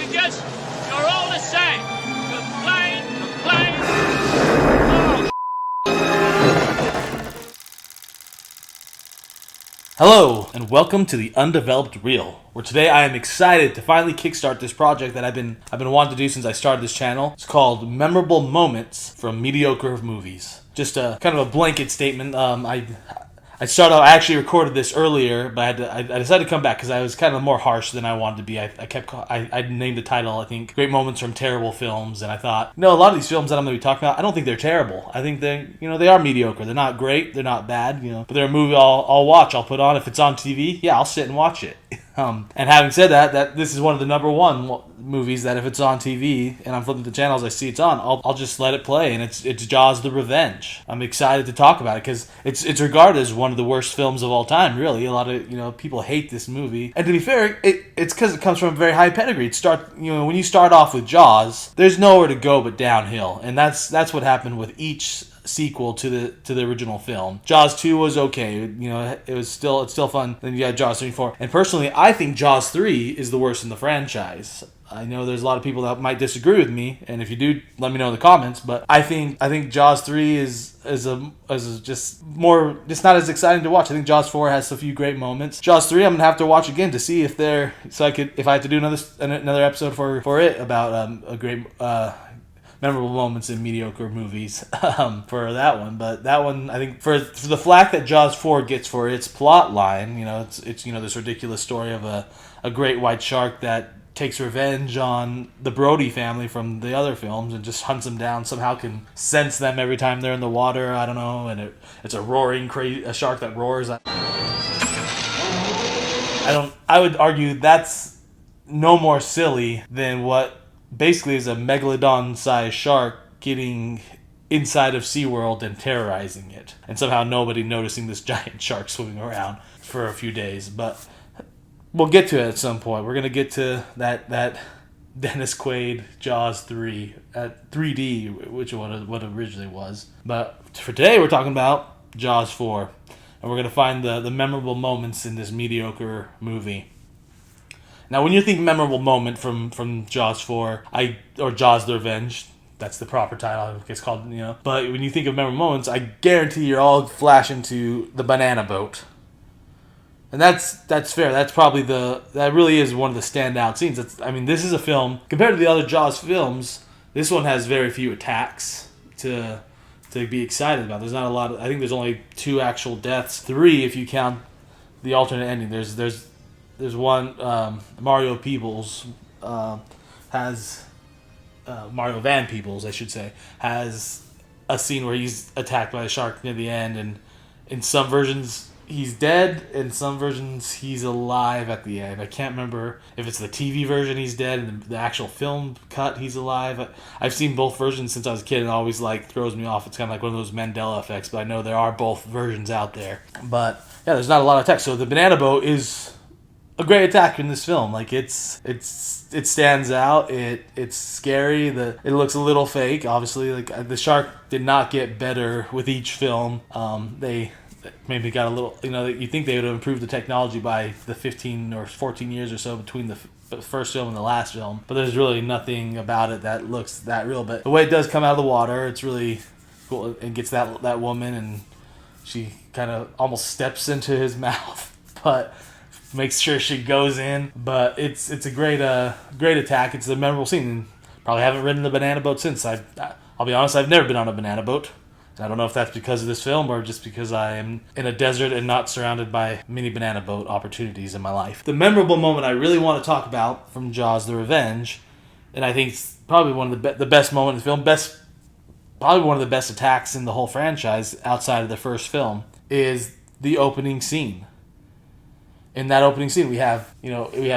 suggest you're all the same. Complain, complain. Hello, and welcome to the Undeveloped Reel, where today I am excited to finally kickstart this project that I've been wanting to do since I started this channel. It's called Memorable Moments from Mediocre Movies. Just a kind of a blanket statement. I actually recorded this earlier, but I decided to come back because I was kind of more harsh than I wanted to be. I named the title, I think, Great Moments from Terrible Films, and I thought, a lot of these films that I'm going to be talking about, I don't think they're terrible. I think they are mediocre. They're not great, they're not bad, but they're a movie I'll watch, I'll put on. If it's on TV, yeah, I'll sit and watch it. And having said that this is one of the number one movies that if it's on TV and I'm flipping the channels, I see it's on, I'll just let it play, and it's Jaws: The Revenge. I'm excited to talk about it because it's regarded as one of the worst films of all time. Really, a lot of people hate this movie, and to be fair, it's because it comes from a very high pedigree. When you start off with Jaws, there's nowhere to go but downhill, and that's what happened with each sequel to the original film. Jaws 2 was okay. It's still fun. Then you got Jaws 3 and 4. And personally, I think Jaws 3 is the worst in the franchise. I know there's a lot of people that might disagree with me, and if you do, let me know in the comments. But I think Jaws 3 is just not as exciting to watch. I think Jaws 4 has a few great moments. Jaws 3, I'm gonna have to watch again to see if I have to do another episode for it about a great memorable moments in mediocre movies for that one. But that one, I think, for the flack that Jaws 4 gets for its plot line, it's this ridiculous story of a great white shark that takes revenge on the Brody family from the other films and just hunts them down, somehow can sense them every time they're in the water, I don't know, and it's a roaring, crazy, a shark that roars. I would argue that's no more silly than what basically is a megalodon-sized shark getting inside of SeaWorld and terrorizing it, and somehow nobody noticing this giant shark swimming around for a few days. But we'll get to it at some point. We're going to get to that Dennis Quaid Jaws 3 at 3D, which what originally was. But for today, we're talking about Jaws 4, and we're going to find the memorable moments in this mediocre movie. Now, when you think memorable moment from Jaws 4, or Jaws: The Revenge, that's the proper title, it's called, But when you think of memorable moments, I guarantee you're all flashing to the banana boat. And that's fair. That's probably that really is one of the standout scenes. This is a film, compared to the other Jaws films, this one has very few attacks to be excited about. There's not a lot I think there's only 2 actual deaths. 3 if you count the alternate ending. There's one, Mario Peebles has, Mario Van Peebles, I should say, has a scene where he's attacked by a shark near the end, and in some versions he's dead, in some versions he's alive at the end. I can't remember if it's the TV version he's dead, and the actual film cut he's alive. I've seen both versions since I was a kid, and it always throws me off. It's kind of like one of those Mandela effects, but I know there are both versions out there. But yeah, there's not a lot of text. So the banana boat is a great attack in this film. It stands out. It's scary. It looks a little fake. Obviously, the shark did not get better with each film. They maybe got a little. You think they would have improved the technology by the 15 or 14 years or so between the first film and the last film. But there's really nothing about it that looks that real. But the way it does come out of the water, it's really cool. It gets that woman, and she kind of almost steps into his mouth, but makes sure she goes in. But it's a great attack. It's a memorable scene. Probably haven't ridden the banana boat since. I'll be honest, I've never been on a banana boat. I don't know if that's because of this film or just because I am in a desert and not surrounded by many banana boat opportunities in my life. The memorable moment I really want to talk about from Jaws: The Revenge, and I think it's probably one of the best moment in the film, probably one of the best attacks in the whole franchise outside of the first film, is the opening scene. In that opening scene, we have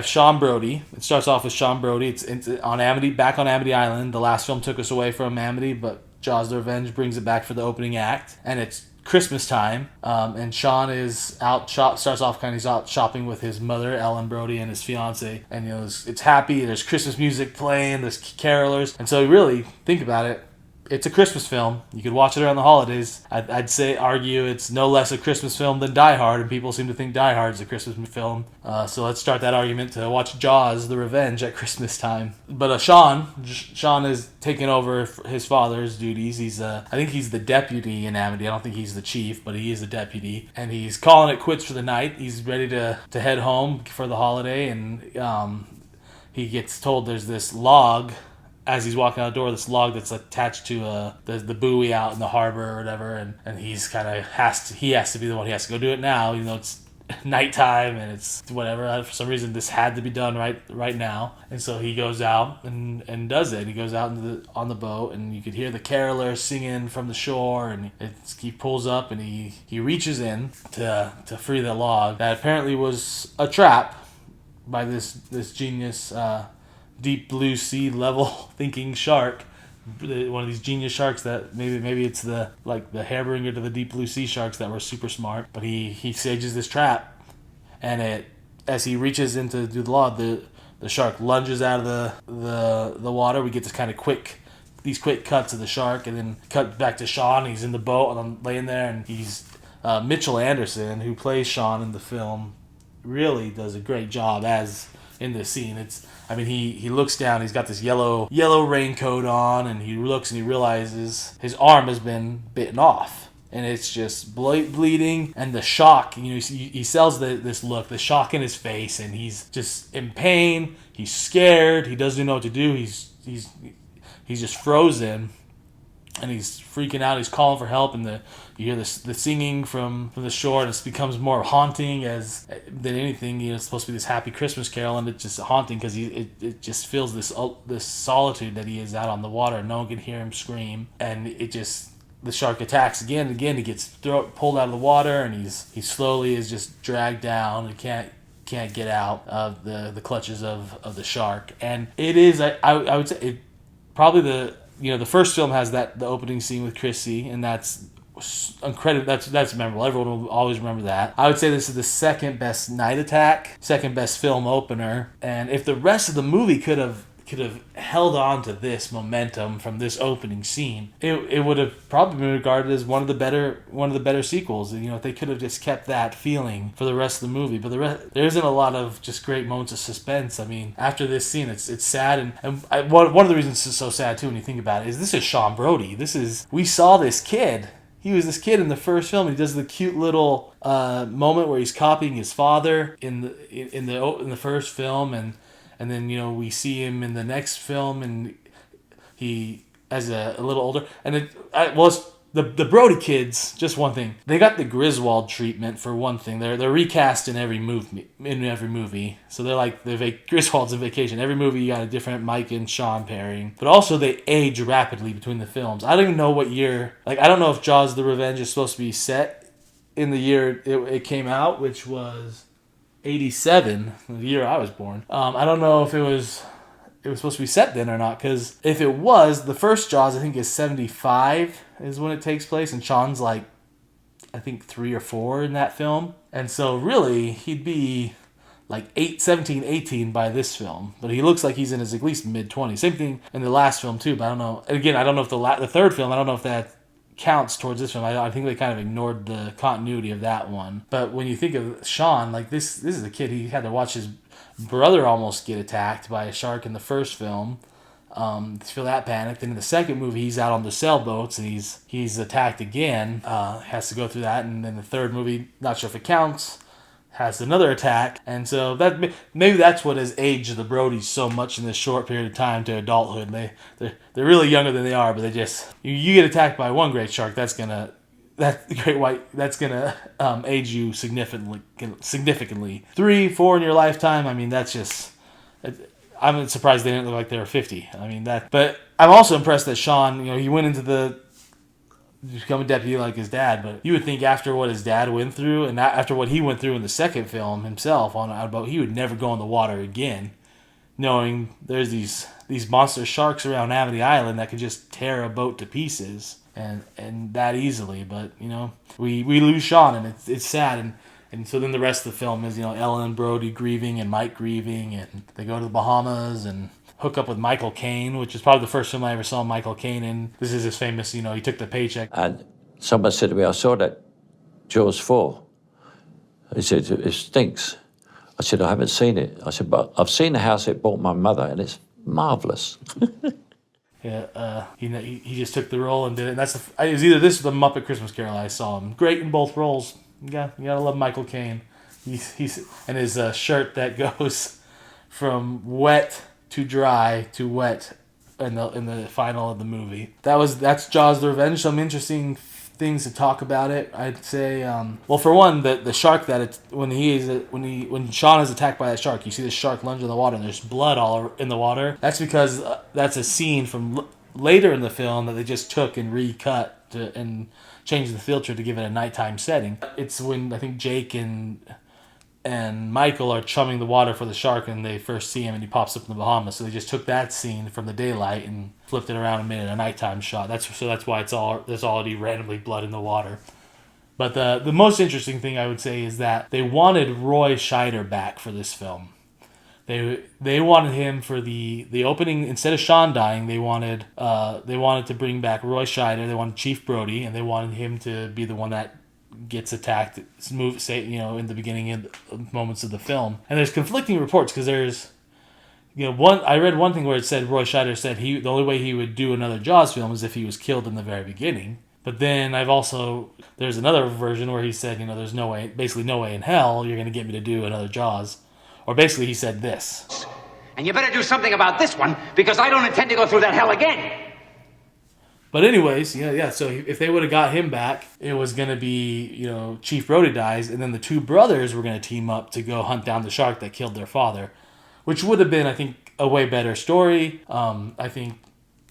Sean Brody. It starts off with Sean Brody. It's on Amity, back on Amity Island. The last film took us away from Amity, but Jaws: The Revenge brings it back for the opening act, and it's Christmas time. And Sean is starts off he's out shopping with his mother, Ellen Brody, and his fiance. And it's happy. There's Christmas music playing. There's carolers, and so you really think about it. it's a Christmas film. You could watch it around the holidays. I'd say argue it's no less a Christmas film than Die Hard, and people seem to think Die Hard is a Christmas film. So let's start that argument to watch Jaws: The Revenge at Christmas time. But Sean is taking over his father's duties. I think he's the deputy in Amity. I don't think he's the chief, but he is the deputy, and he's calling it quits for the night. He's ready to head home for the holiday, and he gets told there's this log as he's walking out the door, this log that's attached to the buoy out in the harbor or whatever, and he's kind of has to be the one. He has to go do it now, even though it's nighttime and it's whatever. For some reason, this had to be done right now, and so he goes out and does it. He goes out on the boat, and you could hear the carolers singing from the shore, and he pulls up and he reaches in to free the log that apparently was a trap by this genius. Deep blue sea level thinking shark, one of these genius sharks that maybe it's the hairbringer to the deep blue sea sharks that were super smart. But he stages this trap, and as he reaches in to do the log, the shark lunges out of the water. We get this kind of quick cuts of the shark, and then cut back to Sean. He's in the boat and I'm laying there, and he's Mitchell Anderson, who plays Sean in the film, really does a great job as in this scene. He looks down, he's got this yellow raincoat on, and he looks and he realizes his arm has been bitten off, and it's just bleeding, and the shock, he sells this look, the shock in his face, and he's just in pain, he's scared, he doesn't know what to do, he's just frozen, and he's freaking out, he's calling for help, and you hear the singing from the shore, and it becomes more haunting than anything. It's supposed to be this happy Christmas carol, and it's just haunting because it just feels this solitude that he is out on the water, and no one can hear him scream, and the shark attacks again and again. He gets pulled out of the water, and he slowly is just dragged down and can't get out of the clutches of the shark. And it is, I would say, probably the first film has the opening scene with Chrissy, and that's uncredited. That's memorable. Everyone will always remember that. I would say this is the second best night attack, second best film opener, and if the rest of the movie could have held on to this momentum from this opening scene, it would have probably been regarded as one of the better sequels. If they could have just kept that feeling for the rest of the movie. But there isn't a lot of just great moments of suspense. After this scene, it's sad, and one of the reasons it's so sad too when you think about it is this is Sean Brody. We saw this kid. He was this kid in the first film. He does the cute little moment where he's copying his father in the first film, and then we see him in the next film, and he as a little older. And the Brody kids. Just one thing, they got the Griswold treatment for one thing. They're recast in every movie. So they're like Griswold's in Vacation. Every movie you got a different Mike and Sean pairing. But also they age rapidly between the films. I don't even know what year. I don't know if Jaws: The Revenge is supposed to be set in the year it came out, which was 1987, the year I was born. I don't know if it was supposed to be set then or not, because if it was, the first Jaws I think is 1975 is when it takes place, and Sean's I think 3 or 4 in that film, and so really he'd be 17, 18 by this film, but he looks like he's in his at least mid-20s. Same thing in the last film too, but I don't know. Again, I don't know if the third film, I don't know if that counts towards this film. I think they kind of ignored the continuity of that one. But when you think of Sean, this is a kid, he had to watch his brother almost get attacked by a shark in the first film. Feel that panic. Then in the second movie, he's out on the sailboats and he's attacked again. Has to go through that, and then the third movie, not sure if it counts, has another attack, and so maybe that's what has aged the Brodies so much in this short period of time to adulthood. They're really younger than they are, but they just you get attacked by one great shark, that's gonna age you significantly. 3, 4 in your lifetime. That's just. I'm surprised they didn't look like they were 50. But I'm also impressed that Sean, he went into to become a deputy like his dad, but you would think after what his dad went through, and after what he went through in the second film himself on a boat, he would never go in the water again, knowing there's these monster sharks around Amity Island that could just tear a boat to pieces and that easily. But we lose Sean, and it's sad, and so then the rest of the film is Ellen Brody grieving and Mike grieving, and they go to the Bahamas, and hook up with Michael Caine, which is probably the first film I ever saw Michael Caine in. This is his famous, he took the paycheck. And someone said to me, I saw that Jaws 4. He said, it stinks. I said, I haven't seen it. I said, but I've seen the house it bought my mother, and it's marvellous. Yeah, he just took the role and did it. And it was either this or the Muppet Christmas Carol. I saw him great in both roles. Yeah, you gotta love Michael Caine. He's and his shirt that goes from wet to dry to wet in the final of the movie. That's Jaws: The Revenge. Some interesting things to talk about it. I'd say, well, for one, the shark when Sean is attacked by that shark, you see the shark lunge in the water and there's blood all in the water. That's because that's a scene from later in the film that they just took and recut and changed the filter to give it a nighttime setting. It's when I think Jake and Michael are chumming the water for the shark, and they first see him, and he pops up in the Bahamas. So they just took that scene from the daylight and flipped it around and made it a nighttime shot. That's why there's already randomly blood in the water. But the most interesting thing I would say is that they wanted Roy Scheider back for this film. They wanted him for the opening. Instead of Sean dying, they wanted to bring back Roy Scheider. They wanted Chief Brody, and they wanted him to be the one that gets attacked, in the beginning of moments of the film. And there's conflicting reports because there's, I read one thing where it said Roy Scheider said the only way he would do another Jaws film is if he was killed in the very beginning. But then there's another version where he said, there's no way in hell you're going to get me to do another Jaws. Or basically he said this. And you better do something about this one, because I don't intend to go through that hell again. But anyways, yeah. So if they would have got him back, it was going to be, Chief Brody dies, and then the two brothers were going to team up to go hunt down the shark that killed their father, which would have been, I think, a way better story. I think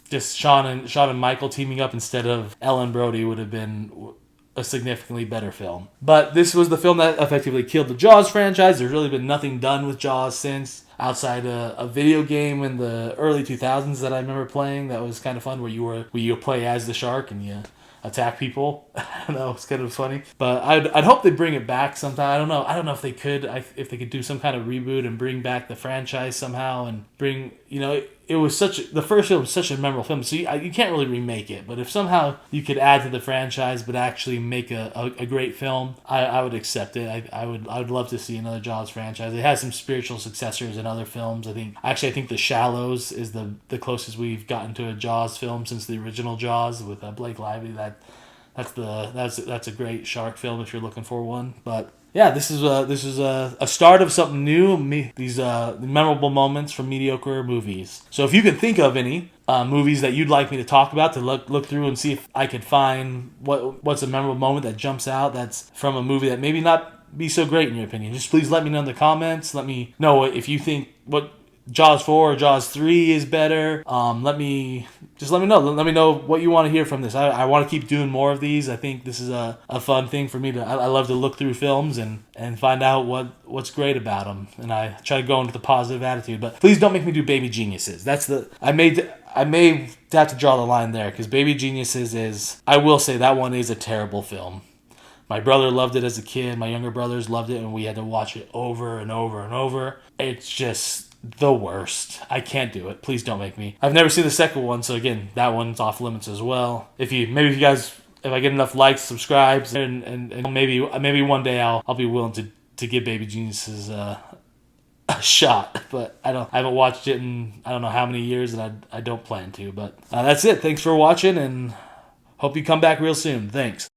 just Sean and Michael teaming up instead of Ellen Brody would have been a significantly better film. But this was the film that effectively killed the Jaws franchise. There's really been nothing done with Jaws since, outside a video game in the early 2000s that I remember playing that was kind of fun, where you play as the shark and you attack people. I don't know, it's kind of funny. But I'd hope they bring it back sometime. I don't know if they could do some kind of reboot and bring back the franchise somehow and bring, the first film was such a memorable film, so you can't really remake it. But if somehow you could add to the franchise but actually make a great film, I would accept it. I would love to see another Jaws franchise. It has some spiritual successors in other films. I think The Shallows is the closest we've gotten to a Jaws film since the original Jaws with Blake Lively. That's a great shark film if you're looking for one. But yeah, this is a start of something new. These memorable moments from mediocre movies. So if you can think of any movies that you'd like me to talk about, to look through and see if I could find what's a memorable moment that jumps out that's from a movie that maybe not be so great in your opinion, just please let me know in the comments. Let me know if you think what Jaws 4 or Jaws 3 is better. Let me know. Let me know what you want to hear from this. I want to keep doing more of these. I think this is a fun thing for me to. I love to look through films and find out what's great about them. And I try to go into the positive attitude. But please don't make me do Baby Geniuses. I may have to draw the line there, because Baby Geniuses is. I will say that one is a terrible film. My brother loved it as a kid. My younger brothers loved it, and we had to watch it over and over and over. It's just the worst. I can't do it. Please don't make me. I've never seen the second one, so again, that one's off limits as well. If I get enough likes, subscribes, and maybe one day I'll be willing to give Baby Geniuses a shot. But I haven't watched it in I don't know how many years, and I don't plan to. But that's it. Thanks for watching, and hope you come back real soon. Thanks.